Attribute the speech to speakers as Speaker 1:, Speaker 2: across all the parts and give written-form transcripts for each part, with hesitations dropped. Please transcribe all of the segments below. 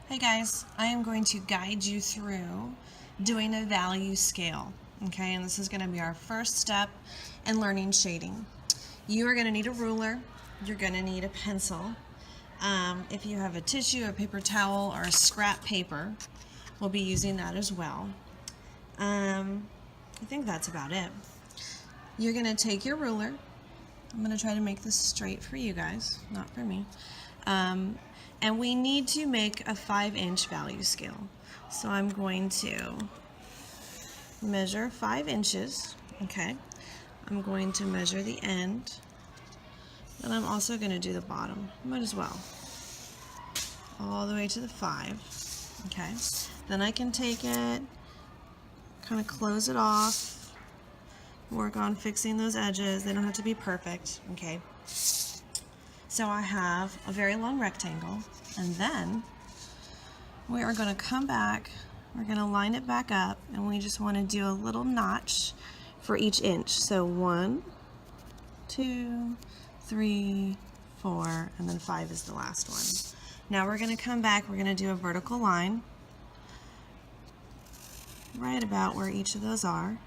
Speaker 1: Hey guys, I am going to guide you through doing a value scale, okay? And this is going to be our first step in learning shading. You are going to need a ruler, you're going to need a pencil. If you have a tissue, a paper towel, or a scrap paper, we'll be using that as well. I think that's about it. You're going to take your ruler. I'm going to try to make this straight for you guys, not for me. And we need to make a 5-inch value scale. So I'm going to measure 5 inches, okay? I'm going to measure the end, and I'm also going to do the bottom, might as well, all the way to the 5, okay? Then I can take it, kind of close it off, work on fixing those edges. They don't have to be perfect, okay? So I have a very long rectangle, and then we are going to come back, we're going to line it back up, and we just want to do a little notch for each inch. So 1, 2, 3, 4, and then 5 is the last one. Now we're going to come back, we're going to do a vertical line right about where each of those are.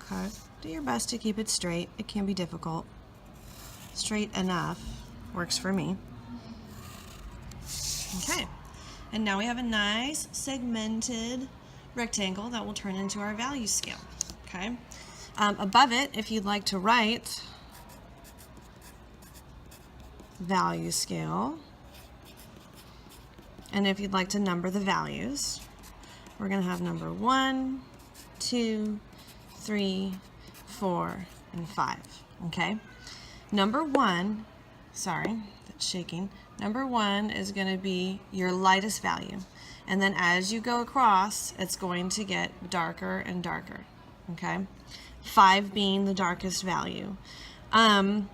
Speaker 1: Okay, do your best to keep it straight. It can be difficult. Straight enough works for me. Okay, and now we have a nice segmented rectangle that will turn into our value scale. Okay, above it, if you'd like to write value scale, and if you'd like to number the values, we're going to have number 1, 2, 3, 4, and 5. Okay. Number 1, sorry, that's shaking. Number 1 is going to be your lightest value. And then as you go across, it's going to get darker and darker, okay? 5 being the darkest value. You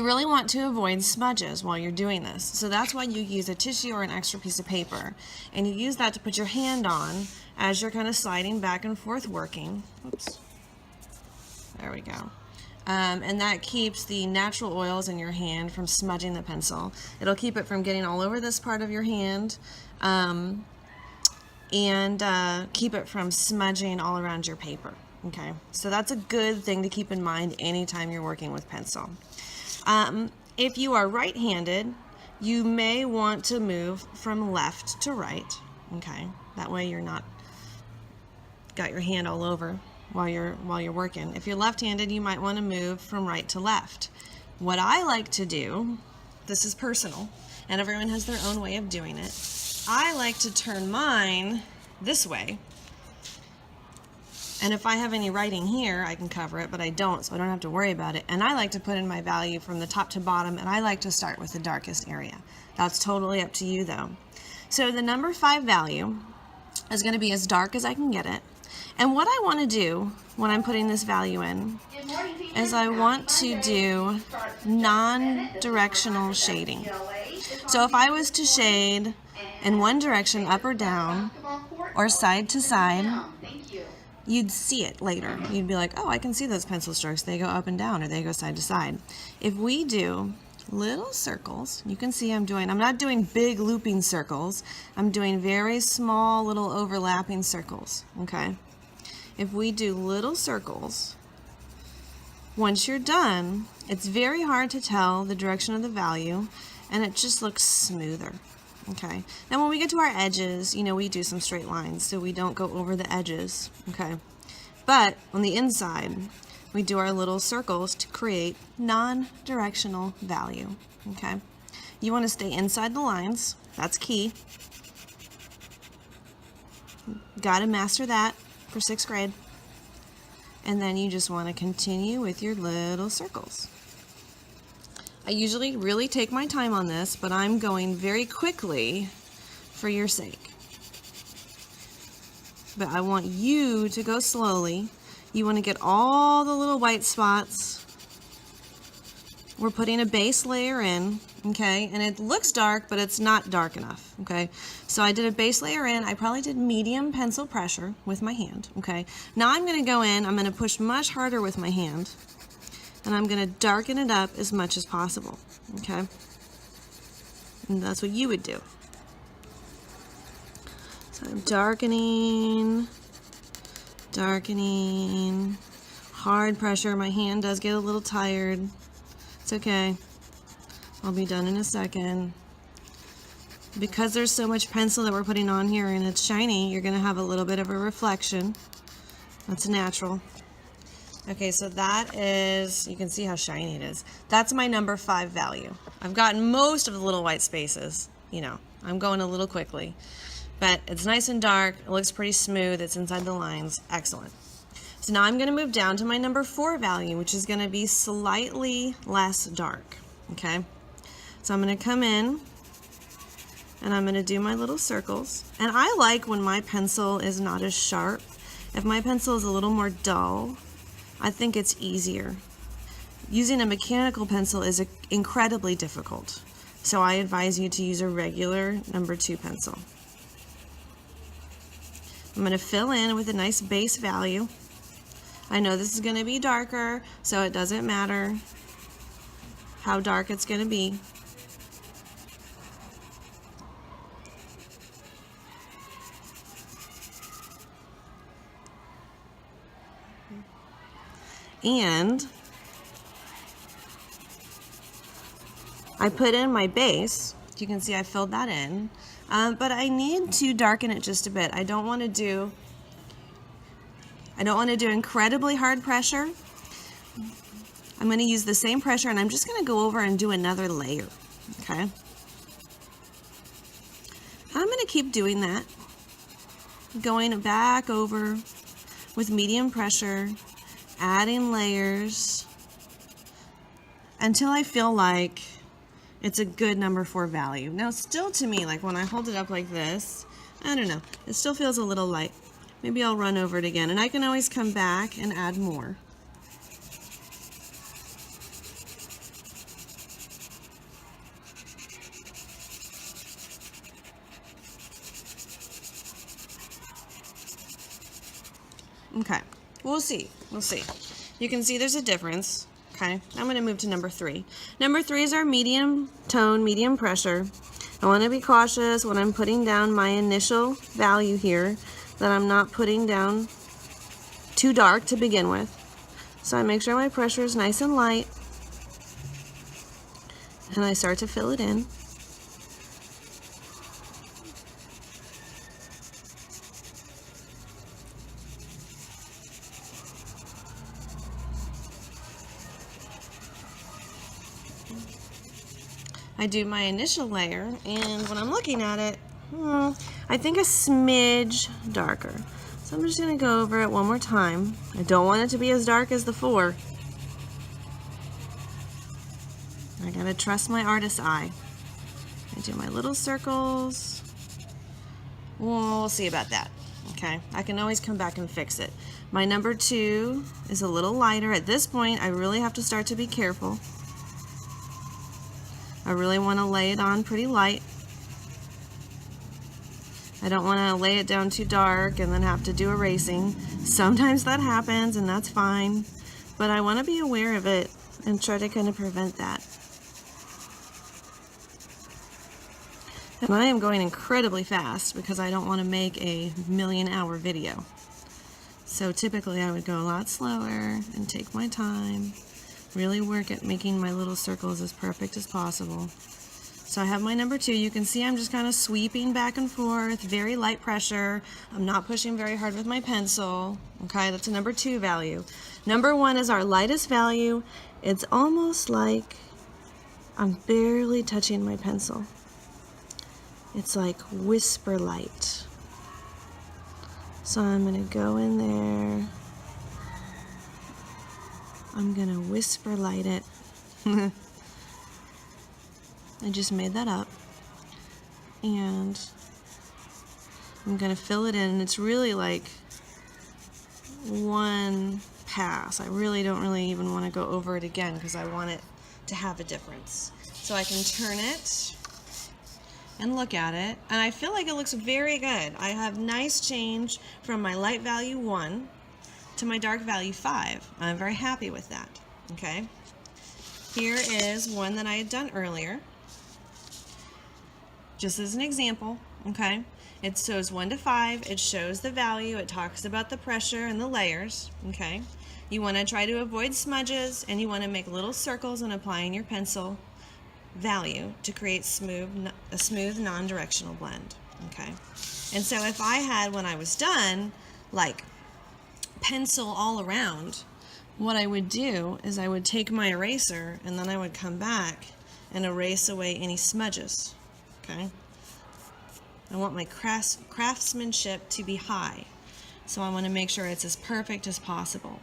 Speaker 1: really want to avoid smudges while you're doing this. So that's why you use a tissue or an extra piece of paper. And you use that to put your hand on as you're kind of sliding back and forth working. Oops. There we go. And that keeps the natural oils in your hand from smudging the pencil. It'll keep it from getting all over this part of your hand, and keep it from smudging all around your paper. Okay, so that's a good thing to keep in mind anytime you're working with pencil. If you are right-handed, you may want to move from left to right. Okay, that way you're not got your hand all over while you're working. If you're left-handed, you might want to move from right to left. What I like to do, this is personal, and everyone has their own way of doing it. I like to turn mine this way, and if I have any writing here, I can cover it, but I don't, so I don't have to worry about it. And I like to put in my value from the top to bottom, and I like to start with the darkest area. That's totally up to you, though. So the number 5 value is going to be as dark as I can get it. And what I want to do when I'm putting this value in is I want to do non-directional shading. So if I was to shade in one direction, up or down, or side to side, you'd see it later. You'd be like, oh, I can see those pencil strokes. They go up and down, or they go side to side. If we do little circles, you can see I'm not doing big looping circles. I'm doing very small little overlapping circles, okay? If we do little circles, once you're done, it's very hard to tell the direction of the value, and it just looks smoother, okay? Then when we get to our edges, we do some straight lines so we don't go over the edges, okay? But on the inside, we do our little circles to create non-directional value, okay? You want to stay inside the lines. That's key. Got to master that for 6th grade. And then you just want to continue with your little circles. I usually really take my time on this, but I'm going very quickly for your sake. But I want you to go slowly. You want to get all the little white spots. We're putting a base layer in, okay? And it looks dark, but it's not dark enough, okay? So I did a base layer in. I probably did medium pencil pressure with my hand, okay? Now I'm going to go in. I'm going to push much harder with my hand, and I'm going to darken it up as much as possible, okay? And that's what you would do. So I'm darkening, darkening, hard pressure. My hand does get a little tired. It's okay. I'll be done in a second. Because there's so much pencil that we're putting on here and it's shiny, you're going to have a little bit of a reflection. That's natural. Okay, so that is, you can see how shiny it is. That's my number 5 value. I've gotten most of the little white spaces. You know, I'm going a little quickly. But it's nice and dark. It looks pretty smooth. It's inside the lines. Excellent. So now I'm going to move down to my number 4 value, which is going to be slightly less dark. Okay, so I'm going to come in and I'm going to do my little circles. And I like when my pencil is not as sharp. If my pencil is a little more dull, I think it's easier. Using a mechanical pencil is incredibly difficult. So I advise you to use a regular number 2 pencil. I'm going to fill in with a nice base value. I know this is going to be darker, so it doesn't matter how dark it's going to be. And I put in my base. You can see I filled that in, but I need to darken it just a bit. I don't want to do incredibly hard pressure. I'm going to use the same pressure and I'm just going to go over and do another layer. Okay. I'm going to keep doing that, going back over with medium pressure, adding layers until I feel like it's a good number 4 value. Now still to me, like when I hold it up like this, I don't know, it still feels a little light. Maybe I'll run over it again and I can always come back and add more. Okay, we'll see. You can see there's a difference. Okay, I'm going to move to number 3. Number 3 is our medium tone, medium pressure. I want to be cautious when I'm putting down my initial value here that I'm not putting down too dark to begin with. So I make sure my pressure is nice and light and I start to fill it in. I do my initial layer, and when I'm looking at it, I think a smidge darker. So I'm just going to go over it one more time. I don't want it to be as dark as the 4. I gotta trust my artist's eye. I do my little circles. We'll see about that. Okay, I can always come back and fix it. My number 2 is a little lighter. At this point, I really have to start to be careful. I really want to lay it on pretty light. I don't want to lay it down too dark and then have to do erasing. Sometimes that happens and that's fine, but I want to be aware of it and try to kind of prevent that. And I am going incredibly fast because I don't want to make a 1,000,000-hour video. So typically I would go a lot slower and take my time. Really work at making my little circles as perfect as possible. So I have my number 2. You can see I'm just kind of sweeping back and forth, very light pressure. I'm not pushing very hard with my pencil. Okay, that's a number 2 value. Number 1 is our lightest value. It's almost like I'm barely touching my pencil. It's like whisper light. So I'm going to go in there. I'm going to whisper light it. I just made that up. And I'm going to fill it in. And it's really like one pass. I really don't even want to go over it again because I want it to have a difference. So I can turn it and look at it. And I feel like it looks very good. I have nice change from my light value 1 to my dark value 5. I'm very happy with that. Okay, here is one that I had done earlier, just as an example. Okay, It shows 1 to 5. It shows the value. It talks about the pressure and the layers. Okay. You want to try to avoid smudges, and you want to make little circles and applying your pencil value to create a smooth non-directional blend. Okay. And so if I had, when I was done, like pencil all around, what I would do is I would take my eraser and then I would come back and erase away any smudges. Okay. I want my craftsmanship to be high, so I want to make sure it's as perfect as possible.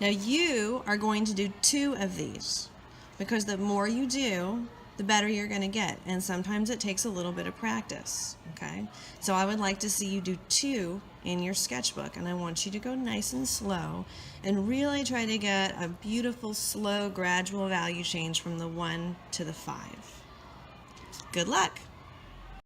Speaker 1: Now you are going to do 2 of these, because the more you do, the better you're going to get, and sometimes it takes a little bit of practice. Okay, so I would like to see you do 2 in your sketchbook, and I want you to go nice and slow and really try to get a beautiful, slow, gradual value change from the 1 to the 5. Good luck!